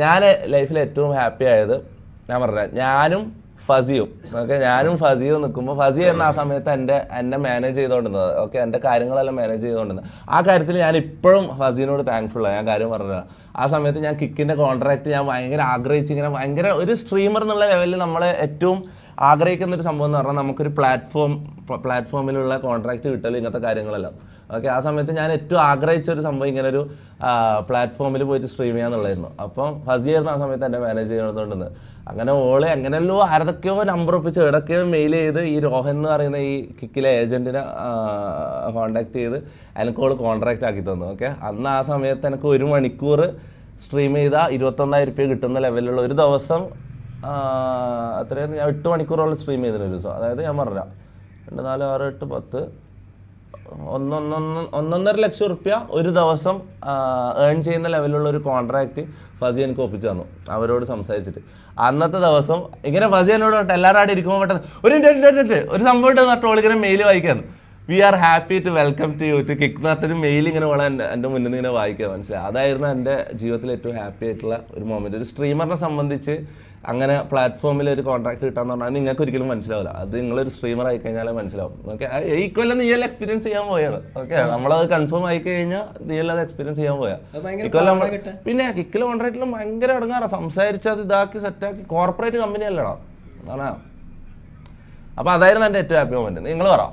ഞാൻ ലൈഫിൽ ഏറ്റവും ഹാപ്പി ആയത് ഞാൻ പറഞ്ഞത് ഞാനും ഫസിയും നിൽക്കുമ്പോൾ ഫസി എന്ന ആ സമയത്ത് എന്നെ മാനേജ് ചെയ്തുകൊണ്ടിരുന്നത്. ഓക്കെ, എൻ്റെ കാര്യങ്ങളെല്ലാം മാനേജ് ചെയ്തുകൊണ്ടിരുന്നത്. ആ കാര്യത്തിൽ ഞാൻ ഇപ്പോഴും ഫസീനോട് താങ്ക്ഫുള്ളാണ്. ഞാൻ കാര്യം പറഞ്ഞത് ആ സമയത്ത് ഞാൻ കിക്കിൻ്റെ കോൺട്രാക്റ്റ് ഞാൻ ഭയങ്കര ആഗ്രഹിച്ച് ഇങ്ങനെ ഭയങ്കര ഒരു സ്ട്രീമർ എന്നുള്ള ലെവലിൽ നമ്മളെ ഏറ്റവും ആഗ്രഹിക്കുന്ന ഒരു സംഭവം എന്ന് പറഞ്ഞാൽ നമുക്കൊരു പ്ലാറ്റ്ഫോമിലുള്ള കോൺട്രാക്റ്റ് കിട്ടലും ഇങ്ങനത്തെ കാര്യങ്ങളെല്ലാം. ഓക്കെ, ആ സമയത്ത് ഞാൻ ഏറ്റവും ആഗ്രഹിച്ച ഒരു സംഭവം ഇങ്ങനെ ഒരു പ്ലാറ്റ്ഫോമിൽ പോയിട്ട് സ്ട്രീം ചെയ്യാന്നുള്ളായിരുന്നു. അപ്പം ഫസിയായിരുന്നു ആ സമയത്ത് എൻ്റെ മാനേജ് ചെയ്തുകൊണ്ടിരുന്നത്. അങ്ങനെ ഓള് എങ്ങനെയല്ലോ ആരതൊക്കെയോ നമ്പർ ഒപ്പിച്ച് എവിടൊക്കെയോ മെയിൽ ചെയ്ത് ഈ രോഹൻ എന്ന് പറയുന്ന ഈ കിക്കിലെ ഏജൻറ്റിനെ കോൺടാക്ട് ചെയ്ത് എനിക്ക് ഓള് കോൺട്രാക്റ്റ് ആക്കി തന്നു. ഓക്കെ, അന്ന് ആ സമയത്ത് എനിക്ക് 1 മണിക്കൂർ സ്ട്രീം ചെയ്താൽ 21,000 രൂപ കിട്ടുന്ന ലെവലിലുള്ള ഒരു ദിവസം അത്രയും ഞാൻ 8 മണിക്കൂറോളം സ്ട്രീം ചെയ്തിരുന്ന ഒരു ദിവസം. അതായത് ഞാൻ പറഞ്ഞ 2, 4, 6, 8, 10 1.5 ലക്ഷം റുപ്യ ഒരു ദിവസം ഏൺ ചെയ്യുന്ന ലെവലിലുള്ള ഒരു കോൺട്രാക്റ്റ് ഫസി എനിക്ക് ഒപ്പിച്ചു തന്നു അവരോട് സംസാരിച്ചിട്ട്. അന്നത്തെ ദിവസം ഇങ്ങനെ ഫസി എന്നോട് എല്ലാവരും അവിടെ ഇരിക്കുമ്പോൾ പെട്ടെന്ന് ഒരു സംഭവം ഉണ്ട് നട്ടോൾ ഇങ്ങനെ മെയിൽ വായിക്കാന്ന്, we are happy to welcome to you to kick എന്നൊരു മെയിൽ ഇങ്ങനെ വേണം എൻ്റെ മുന്നിൽ നിന്ന് ഇങ്ങനെ വായിക്കുക. മനസ്സിലായി, അതായിരുന്നു എൻ്റെ ജീവിതത്തിൽ ഏറ്റവും ഹാപ്പി ആയിട്ടുള്ള ഒരു മൊമെൻറ്റ്. ഒരു സ്ട്രീമറിനെ സംബന്ധിച്ച് അങ്ങനെ പ്ലാറ്റ്ഫോമിൽ ഒരു കോൺട്രാക്ട് കിട്ടാന്ന് പറഞ്ഞാൽ നിങ്ങൾക്ക് ഒരിക്കലും മനസ്സിലാവില്ല. അത് നിങ്ങളൊരു സ്ട്രീമർ ആയി കഴിഞ്ഞാൽ മനസ്സിലാവും. ഓക്കെ, ഈക്വല്ലാം നീ എല്ലാം എക്സ്പീരിയൻസ് ചെയ്യാൻ പോയത്. ഓക്കെ, നമ്മളത് കൺഫേം ആയി കഴിഞ്ഞാൽ നീ എല്ലാം എക്സ്പീരിയൻസ് ചെയ്യാൻ പോയാ. ഇക്കൊല്ലം പിന്നെ കിക്കിൽ കോൺട്രാക്റ്റിലും ഭയങ്കര ഇടങ്ങാറാ, സംസാരിച്ചത് ഇതാക്കി സെറ്റാക്കി കോർപ്പറേറ്റ് കമ്പനി അല്ലടാ. അതാണ്. അപ്പോൾ അതായിരുന്നു എൻ്റെ ഏറ്റവും ഹാപ്പി മൊമെൻറ്റ്. നിങ്ങൾ പറ.